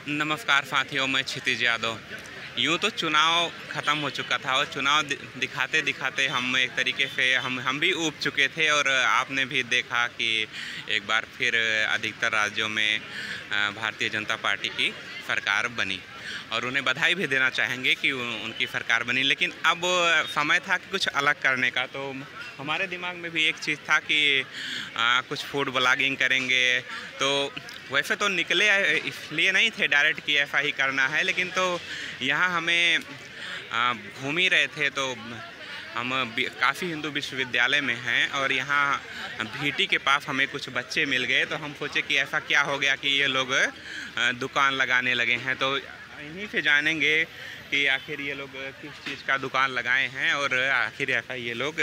नमस्कार साथियों, मैं क्षितिज यादव। यूँ तो चुनाव ख़त्म हो चुका था और चुनाव दिखाते दिखाते हम एक तरीके से हम भी ऊब चुके थे और आपने भी देखा कि एक बार फिर अधिकतर राज्यों में भारतीय जनता पार्टी की सरकार बनी और उन्हें बधाई भी देना चाहेंगे कि उनकी सरकार बनी। लेकिन अब समय था कि कुछ अलग करने का, तो हमारे दिमाग में भी एक चीज़ था कि कुछ फूड ब्लॉगिंग करेंगे। तो वैसे तो निकले इसलिए नहीं थे डायरेक्ट कि ऐसा ही करना है, लेकिन तो यहाँ हमें घूम ही रहे थे तो हम काफ़ी हिंदू विश्वविद्यालय में हैं और यहाँ भीटी के पास हमें कुछ बच्चे मिल गए। तो हम सोचे कि ऐसा क्या हो गया कि ये लोग दुकान लगाने लगे हैं। तो इन्हीं से जानेंगे कि आखिर ये लोग किस चीज़ का दुकान लगाए हैं और आखिर ऐसा ये लोग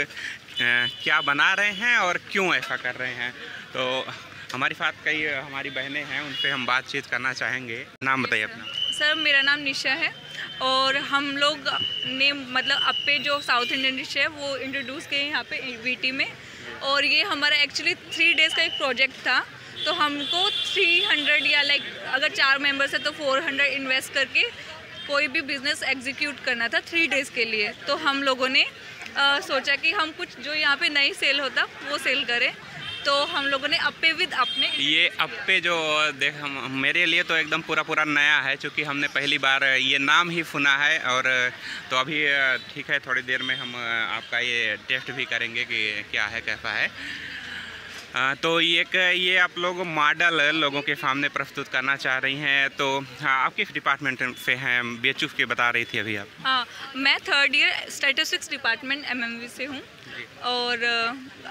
क्या बना रहे हैं और क्यों ऐसा कर रहे हैं। तो हमारे साथ कई हमारी बहनें हैं, उनसे हम बातचीत करना चाहेंगे। नाम बताइए अपना। सर, मेरा नाम निशा है और हम लोग ने मतलब अप्पे जो साउथ इंडियन डिश है वो इंट्रोड्यूस किए यहाँ पे वीटी में। और ये हमारा एक्चुअली 3 डेज़ का एक प्रोजेक्ट था। तो हमको 300 या अगर 4 मेंबर्स है तो 400 इन्वेस्ट करके कोई भी बिज़नेस एग्जीक्यूट करना था 3 डेज़ के लिए। तो हम लोगों ने सोचा कि हम कुछ जो यहाँ पे नई सेल होता वो सेल करें। तो हम लोगों ने अप्पे विद अपने ये अप्पे जो देख मेरे लिए तो एकदम पूरा नया है, क्योंकि हमने पहली बार ये नाम ही सुना है। और तो अभी ठीक है, थोड़ी देर में हम आपका ये टेस्ट भी करेंगे कि क्या है कैसा है। तो ये आप लोग मॉडल लोगों के सामने प्रस्तुत करना चाह रही हैं। तो हाँ, आप किस डिपार्टमेंट से हैं? बीएचयू के बता रही थी अभी आप। हाँ, मैं 3rd year statistics department MMV से हूँ। और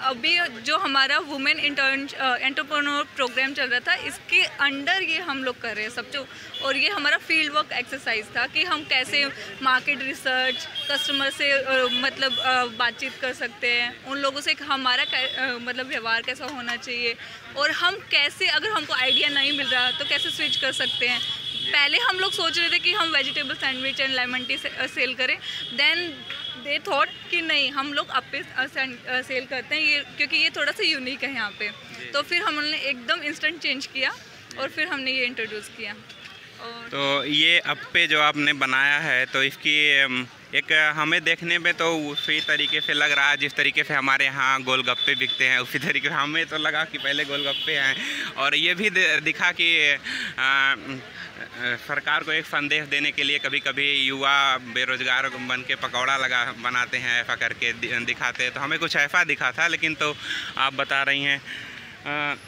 अभी जो हमारा वुमेन एंटरप्रेन्योर प्रोग्राम चल रहा था, इसके अंडर ये हम लोग कर रहे हैं सब जो। और ये हमारा फील्ड वर्क एक्सरसाइज था कि हम कैसे मार्केट रिसर्च, कस्टमर से बातचीत कर सकते हैं, उन लोगों से हमारा मतलब व्यवहार कैसा होना चाहिए और हम कैसे, अगर हमको आइडिया नहीं मिल रहा तो कैसे स्विच कर सकते हैं। पहले हम लोग सोच रहे थे कि हम vegetable sandwich and lemon tea sell करें, देन दे थॉट कि नहीं, हम लोग अप्पे सेल करते हैं ये, क्योंकि ये थोड़ा सा यूनिक है यहाँ पे। तो फिर हमने एकदम इंस्टेंट चेंज किया और फिर हमने ये इंट्रोड्यूस किया। और तो ये अप्पे जो आपने बनाया है, तो इसकी एक हमें देखने में तो उसी तरीके से लग रहा है जिस तरीके से हमारे यहाँ गोलगप्पे बिकते हैं, उसी तरीके से हमें तो लगा कि पहले गोलगप्पे हैं। और ये भी दिखा कि सरकार को एक संदेश देने के लिए कभी कभी युवा बेरोजगार बन के पकौड़ा बनाते हैं, ऐसा करके दिखाते हैं। तो हमें कुछ ऐसा दिखा था, लेकिन तो आप बता रही हैं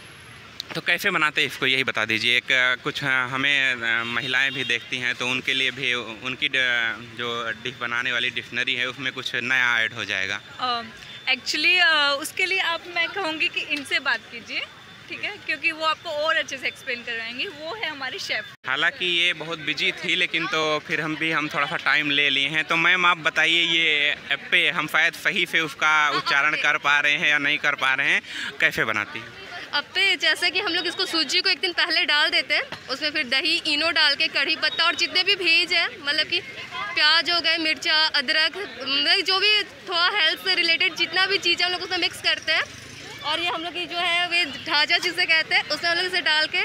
तो कैसे बनाते हैं इसको, यही बता दीजिए। एक कुछ हमें महिलाएं भी देखती हैं तो उनके लिए भी उनकी जो डिश बनाने वाली डिक्शनरी है उसमें कुछ नया ऐड हो जाएगा। एक्चुअली उसके लिए मैं कहूँगी कि इनसे बात कीजिए, ठीक है, क्योंकि वो आपको और अच्छे से एक्सप्लेन करवाएंगे। वो है हमारे शेफ़। हालांकि ये बहुत बिजी थी, लेकिन तो फिर हम थोड़ा सा टाइम ले लिए हैं। तो मैम आप बताइए, ये अप्पे हम शायद सही से उसका उच्चारण कर पा रहे हैं या नहीं कर पा रहे हैं, कैसे बनाती हैं? अप्पे जैसे कि हम लोग इसको सूजी को एक दिन पहले डाल देते हैं, उसमें फिर दही, इनो डाल के, कढ़ी पत्ता और जितने भी भेज हैं, मतलब कि प्याज हो गए, मिर्चा, अदरक, मतलब जो भी थोड़ा हेल्थ से रिलेटेड जितना भी चीज़ है हम लोग उसमें मिक्स करते हैं। और ये हम लोग की जो है वे ढांचा जिसे कहते हैं, उसमें हम लोग इसे डाल के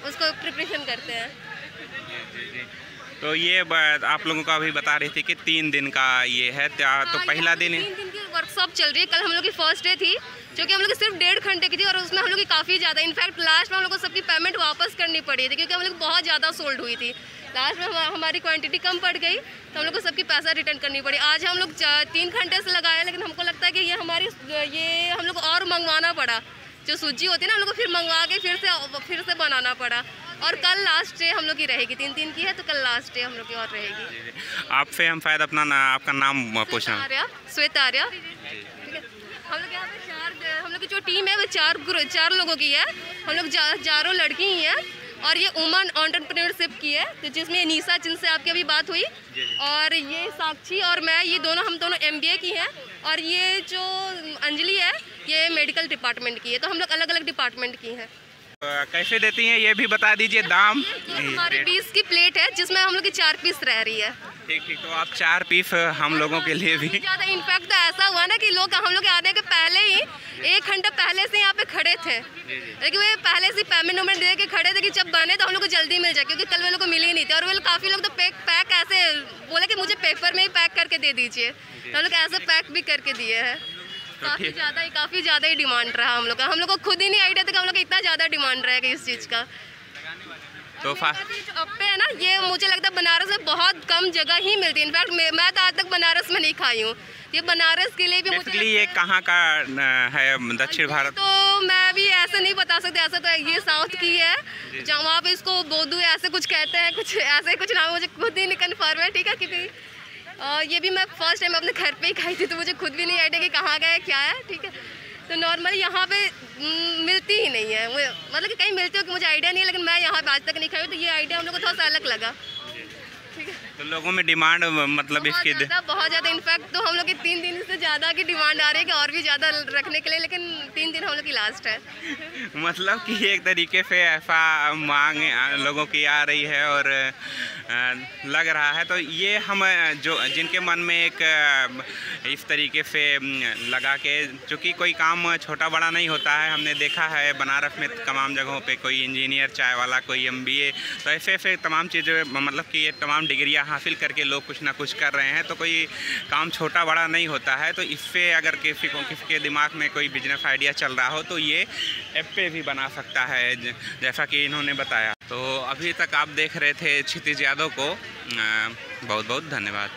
उसको प्रिपरेशन करते हैं। तो ये आप लोगों को अभी बता रही थी कि 3 दिन का ये है। तो पहला दिन 3 दिन की वर्कशॉप चल रही है। कल हम लोग की फर्स्ट डे थी, जो कि हम लोग की सिर्फ 1.5 घंटे की थी और उसमें हम लोग की काफ़ी ज़्यादा, इनफैक्ट लास्ट में हम लोग को सबकी पेमेंट वापस करनी पड़ी थी, क्योंकि हम लोग बहुत ज़्यादा सोल्ड हुई थी। लास्ट में हमारी क्वांटिटी कम पड़ गई तो हम लोग को सबकी पैसा रिटर्न करनी पड़ी। आज हम लोग 3 घंटे से लगाए, लेकिन हमको लगता है कि ये हम लोग और मंगवाना पड़ा। जो सूजी होती है ना, हम लोग को फिर मंगवा के फिर से बनाना पड़ा। और कल लास्ट डे हम लोग की रहेगी, 3 की है तो कल लास्ट डे हम लोग की और रहेगी। आपसे हम शायद आपका नाम पूछना। श्वेता आर्या। ठीक है, हम लोग यहाँ पे हम लोग की जो टीम है वो 4 लोगों की है। हम लोग 4 लड़की ही हैं और ये वुमन एंटरप्रेन्योरशिप की है, तो जिसमें निशा, जिनसे आपकी अभी बात हुई, और ये साक्षी और मैं, हम दोनों MBA की हैं। और ये जो अंजलि है ये मेडिकल डिपार्टमेंट की है। तो हम लोग अलग अलग डिपार्टमेंट की हैं। कैसे देती हैं ये भी बता दीजिए दाम? हमारी 20 की प्लेट है, जिसमें हम लोग की 4 पीस रह रही है। ठीक ठीक, तो आप 4 पीस हम लोगों के लिए भी। ज़्यादा इनफैक्ट तो ऐसा हुआ ना कि लोग हम लोग आने के पहले ही 1 घंटा पहले से यहाँ पे खड़े थे, लेकिन वे पहले से पेमेंट वेमेंट दे के खड़े थे कि जब बने तो हम लोग को जल्दी मिल जाए, क्योंकि कल वे लोग को मिले ही नहीं थे। और वे लोग काफ़ी लोग तो पैक ऐसे बोले कि मुझे पेपर में ही पैक करके दे दीजिए, तो हम लोग ऐसे पैक भी करके दिए हैं। काफ़ी ज़्यादा ही डिमांड रहा हम लोग का। हम लोग को खुद ही नहीं आइडिया था कि हम लोग का इतना ज़्यादा डिमांड रहेगा इस चीज़ का। तो अप्पे है ना, ये मुझे लगता है बनारस में बहुत कम जगह ही मिलती है। इनफैक्ट मैं तो आज तक बनारस में नहीं खाई हूँ। ये बनारस के लिए भी मुझे ये कहाँ का है, दक्षिण भारत? तो मैं भी ऐसे नहीं बता सकते, ऐसा तो ये साउथ की है, जहाँ वहाँ पे इसको बोदू ऐसे कुछ कहते हैं, कुछ ऐसे कुछ नाम मुझे खुद ही नहीं कन्फर्म है, ठीक है। क्योंकि ये भी मैं फर्स्ट टाइम अपने घर पे ही खाई थी, तो मुझे खुद भी नहीं आइडिया कि कहाँ गया क्या है, ठीक है। तो नॉर्मली यहाँ पे मिलती ही नहीं है, मतलब कि कहीं मिलती हो कि मुझे आइडिया नहीं है, लेकिन मैं यहाँ पे आज तक नहीं खाई, तो ये आइडिया हम लोग को थोड़ा सा अलग लगा, ठीक है। तो लोगों में डिमांड मतलब इसकी बहुत ज़्यादा इनफैक्ट तो हम लोग की 3 दिन से ज़्यादा की डिमांड आ रही है कि और भी ज़्यादा रखने के लिए, लेकिन 3 दिन हम लोग की लास्ट है। मतलब कि एक तरीके से ऐसा मांग लोगों की आ रही है और लग रहा है। तो ये हम जो जिनके मन में एक इस तरीके से लगा के, चूँकि कोई काम छोटा बड़ा नहीं होता है, हमने देखा है बनारस में तमाम जगहों पे कोई इंजीनियर, चाय वाला, कोई MBA, तो ऐसे ऐसे तमाम चीज़ें, मतलब कि ये तमाम डिग्रियां हासिल करके लोग कुछ ना कुछ कर रहे हैं। तो कोई काम छोटा बड़ा नहीं होता है। तो इससे अगर किसी के दिमाग में कोई बिजनेस आइडिया चल रहा हो तो ये एप्पे भी बना सकता है, जैसा कि इन्होंने बताया। तो अभी तक आप देख रहे थे क्षितिज यादव को, बहुत बहुत धन्यवाद।